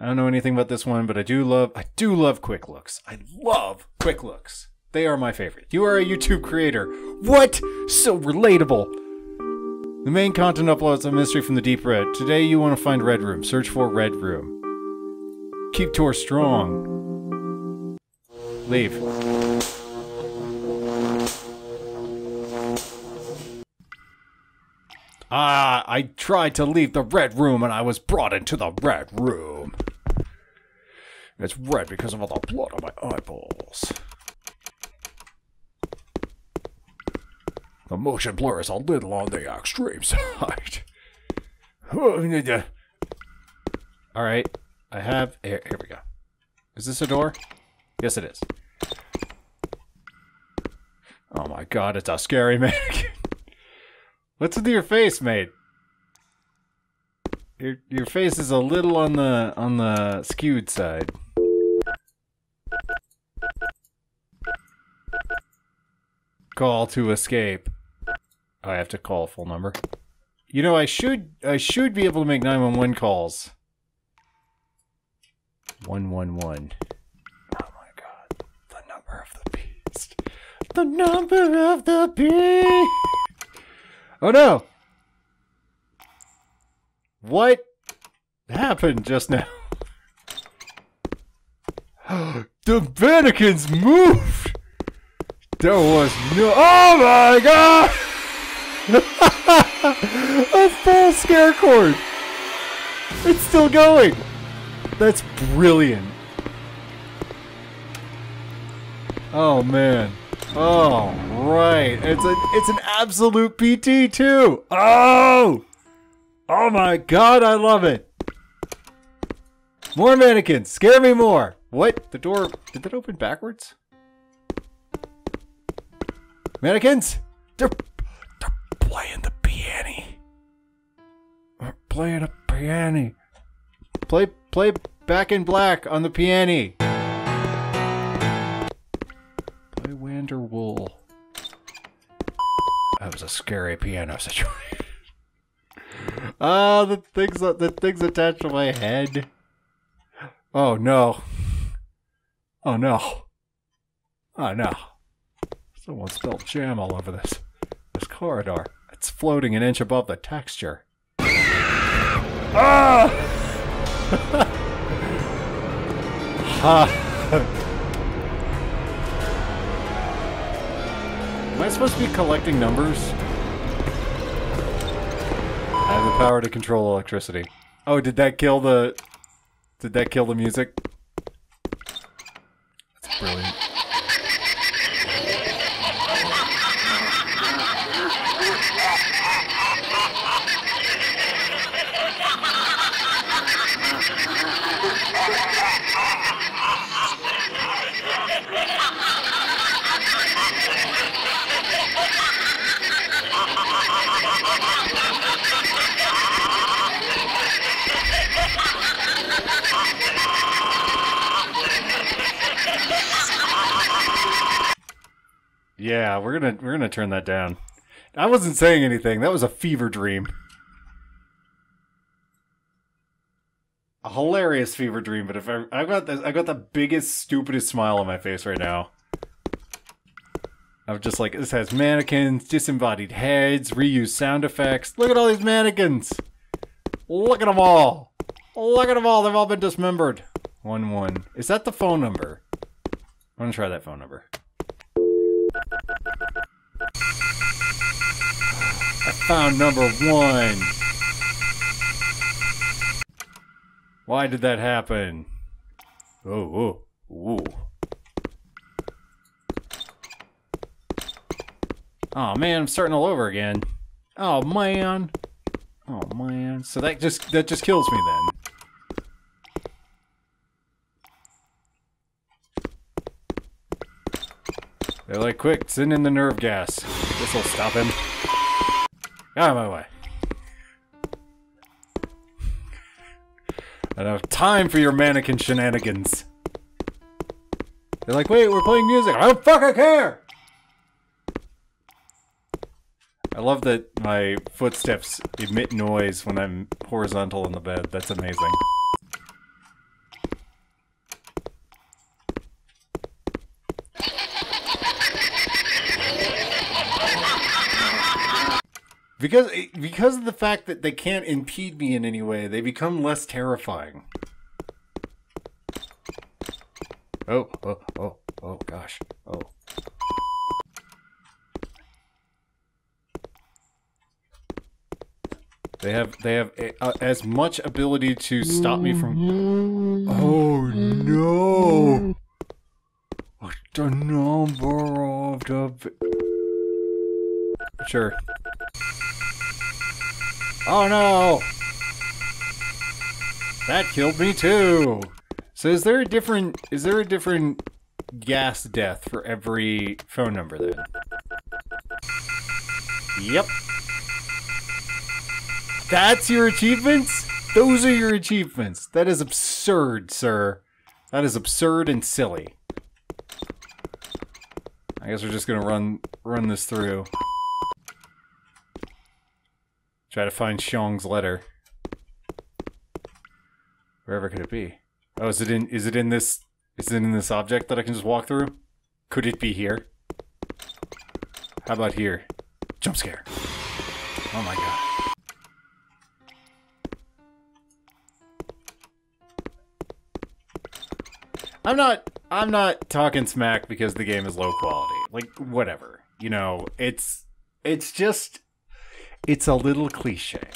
I don't know anything about this one, but I do love quick looks. I love quick looks. They are my favorite. You are a YouTube creator. What? So relatable. The main content uploads a mystery from the deep red. Today you want to find Red Room. Search for Red Room. Keep tour strong. Leave. I tried to leave the Red Room and I was brought into the Red Room. It's red because of all the blood on my eyeballs. The motion blur is a little on the extreme side. Alright, I have... Here we go. Is this a door? Yes, it is. Oh my god, it's a scary mannequin. What's with your face, mate? Your face is a little on the skewed side. Call to escape. I have to call a full number. You know, I should be able to make 911 calls. 111. Oh my god. The number of the beast. The number of the beast. Oh no! What happened just now? The mannequins moved! There was no— oh my god! A full scare cord! It's still going! That's brilliant. Oh man. Oh, right. It's an absolute PT too. Oh! Oh my god, I love it. More mannequins. Scare me more. What? The door, did that open backwards? Mannequins? They're playing the piano. They're playing a piano. Play Back in Black on the piano. Wool. That was a scary piano situation. Ah, the things attached to my head. Oh no. Oh no. Oh no. Someone spilled jam all over this corridor. It's floating an inch above the texture. Ah! Ha! Am I supposed to be collecting numbers? I have the power to control electricity. Oh, did that kill the music? That's brilliant. Yeah, we're gonna turn that down. I wasn't saying anything. That was a fever dream. A hilarious fever dream. But if I got the biggest, stupidest smile on my face right now. I'm just like, this has mannequins, disembodied heads, reused sound effects. Look at all these mannequins. Look at them all. Look at them all. They've all been dismembered. 11. Is that the phone number? I'm gonna try that phone number. I found number 1. Why did that happen? Oh, oh, ooh. Oh man, I'm starting all over again. Oh man. Oh man. So that just kills me then. They're like, quick, send in the nerve gas. This'll stop him. Out of my way. I don't have time for your mannequin shenanigans. They're like, wait, we're playing music. I don't fucking care! I love that my footsteps emit noise when I'm horizontal in the bed. That's amazing. Because of the fact that they can't impede me in any way, they become less terrifying. Oh gosh. Oh. They have as much ability to stop me from. Oh no! The number of the. Sure. Oh no! That killed me too. So is there a different gas death for every phone number then? Yep. That's your achievements? Those are your achievements. That is absurd, sir. That is absurd and silly. I guess we're just gonna run this through. Try to find Cheong's letter. Wherever could it be? Oh, is it in this object that I can just walk through? Could it be here? How about here? Jump scare. Oh my god. I'm not talking smack because the game is low quality. Like, whatever. You know, it's a little cliche.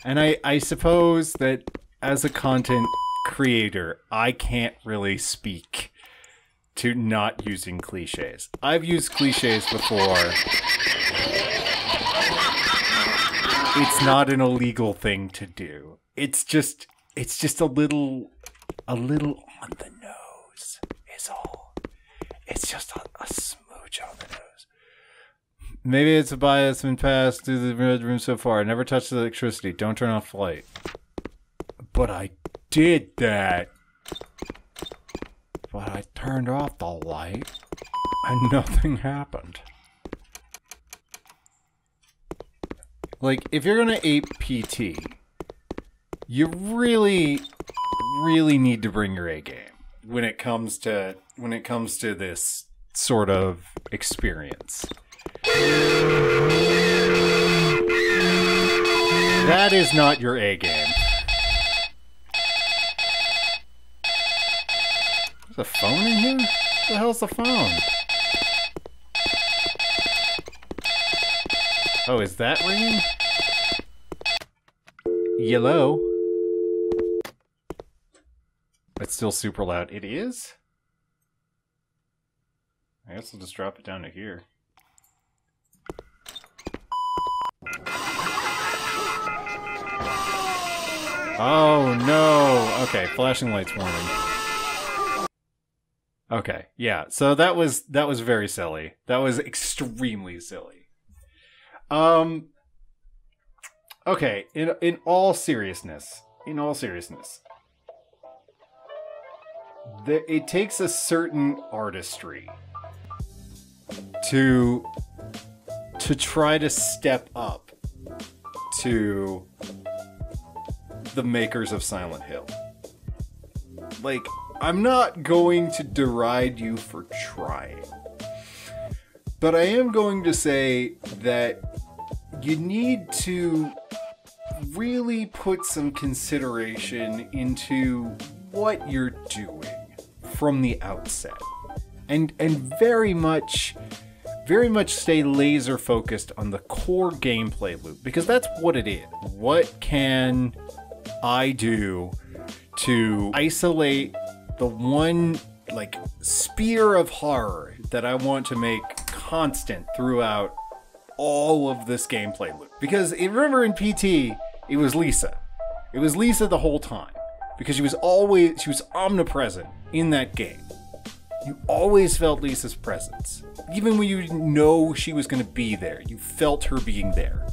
And I suppose that as a content creator, I can't really speak to not using cliches. I've used cliches before. It's not an illegal thing to do. It's just a little on the nose is all. It's just a smooch on the nose. Maybe it's a bias been passed through the red room so far. I never touched the electricity. Don't turn off light. But I did that. But I turned off the light and nothing happened. Like, if you're gonna ape PT, you really need to bring your A game when it comes to this sort of experience. That is not your A game. There's a phone in here? What the hell's the phone? Oh, is that ringing? Yellow. It's still super loud. It is? I guess I'll just drop it down to here. Oh no! Okay, flashing lights warning. Okay, yeah. So that was very silly. That was extremely silly. Okay, in all seriousness, it takes a certain artistry to try to step up to the makers of Silent Hill. Like, I'm not going to deride you for trying, but I am going to say that you need to really put some consideration into what you're doing from the outset, and very much stay laser focused on the core gameplay loop, because that's what it is. What can I do to isolate the one, like, spear of horror that I want to make constant throughout all of this gameplay loop? Because remember in PT, it was Lisa. It was Lisa the whole time, because she was omnipresent in that game. You always felt Lisa's presence. Even when you didn't know she was going to be there, you felt her being there.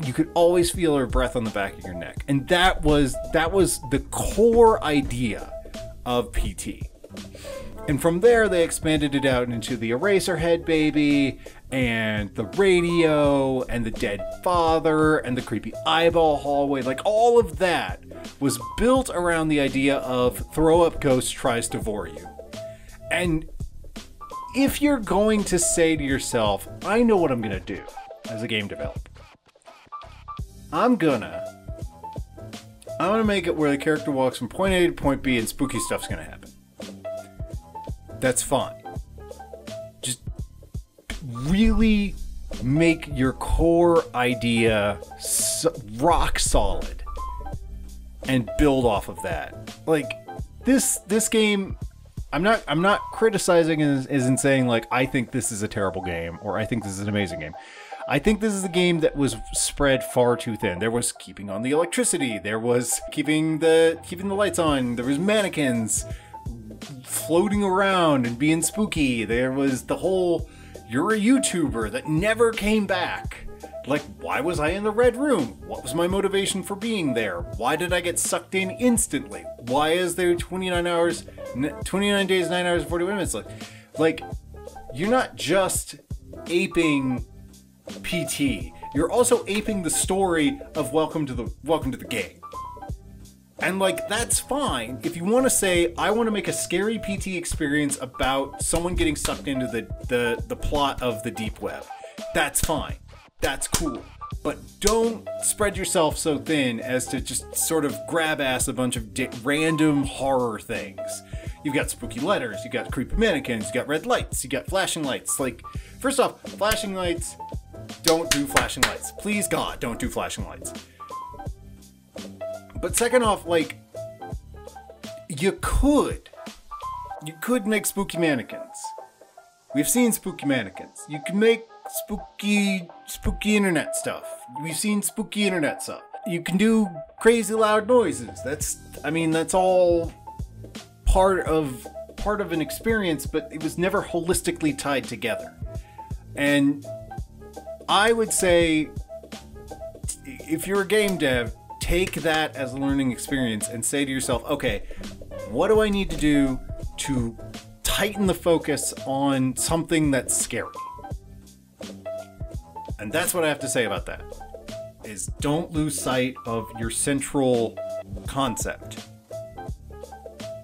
You could always feel her breath on the back of your neck. And that was the core idea of PT. And from there, they expanded it out into the Eraserhead baby, and the radio, and the dead father, and the creepy eyeball hallway. Like, all of that was built around the idea of throw up ghost tries to vor you. And if you're going to say to yourself, I know what I'm going to do as a game developer. I'm gonna make it where the character walks from point A to point B and spooky stuff's gonna happen. That's fine. Just really make your core idea rock solid and build off of that. Like this game, I'm not criticizing as in saying like I think this is a terrible game or I think this is an amazing game. I think this is a game that was spread far too thin. There was keeping on the electricity, there was keeping the lights on, there was mannequins floating around and being spooky, there was the whole you're a YouTuber that never came back. Like, why was I in the red room? What was my motivation for being there? Why did I get sucked in instantly? Why is there 29 days, 9 hours, 41 minutes left? Like, you're not just aping PT, you're also aping the story of Welcome to the Game. And like, that's fine. If you want to say, I want to make a scary PT experience about someone getting sucked into the plot of the deep web, that's fine. That's cool. But don't spread yourself so thin as to just sort of grab ass a bunch of random horror things. You've got spooky letters, you got creepy mannequins, you got red lights, you got flashing lights. Like, first off, flashing lights, don't do flashing lights. Please God, don't do flashing lights. But second off, like, you could make spooky mannequins. We've seen spooky mannequins. You can make spooky internet stuff. We've seen spooky internet stuff. You can do crazy loud noises. That's all part of an experience, but it was never holistically tied together. And I would say, if you're a game dev, take that as a learning experience and say to yourself, okay, what do I need to do to tighten the focus on something that's scary? And that's what I have to say about that, is don't lose sight of your central concept.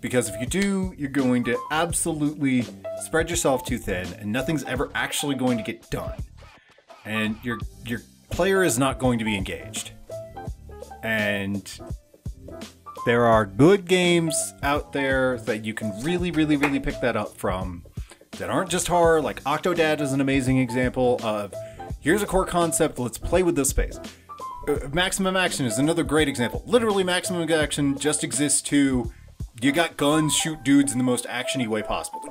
Because if you do, you're going to absolutely spread yourself too thin and nothing's ever actually going to get done. And your player is not going to be engaged. And there are good games out there that you can really pick that up from that aren't just horror. Like Octodad is an amazing example of, here's a core concept, let's play with this space. Maximum Action is another great example. Literally, Maximum Action just exists to, you got guns, shoot dudes in the most action-y way possible.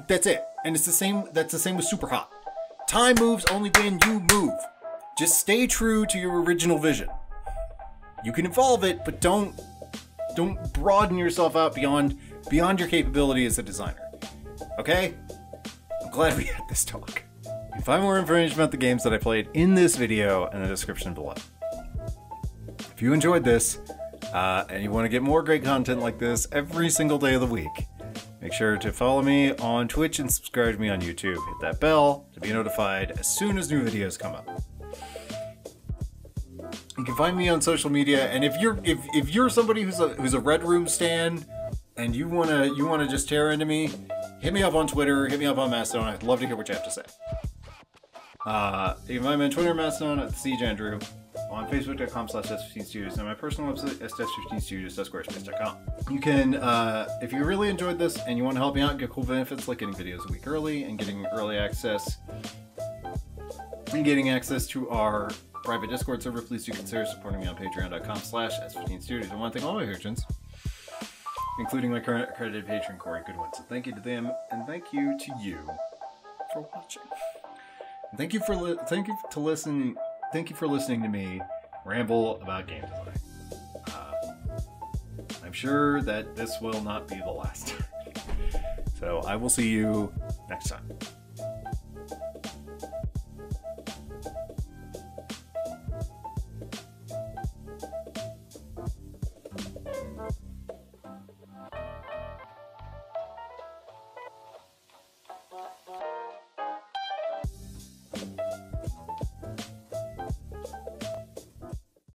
That's it. And it's the same, that's the same with Super Hot. Time moves only when you move. Just stay true to your original vision. You can evolve it, but don't broaden yourself out beyond your capability as a designer. Okay? I'm glad we had this talk. You can find more information about the games that I played in this video in the description below. If you enjoyed this, and you want to get more great content like this every single day of the week, make sure to follow me on Twitch and subscribe to me on YouTube. Hit that bell to be notified as soon as new videos come up. You can find me on social media, and if you're somebody who's a Red Room stan and you wanna just tear into me, hit me up on Twitter, hit me up on Mastodon. I'd love to hear what you have to say. You can find me on Twitter and Mastodon at SiegeAndrew, on Facebook.com/S15Studios, and my personal website S15Studios.squarespace.com. You can, if you really enjoyed this and you want to help me out, get cool benefits like getting videos a week early and getting early access and getting access to our private Discord server, please do consider supporting me on patreon.com/S15Studios. I want to thank all my patrons, including my current accredited patron, Corey Goodwin. So thank you to them, and thank you to you for watching. And thank you for listening to me ramble about game design. I'm sure that this will not be the last time. So I will see you next time.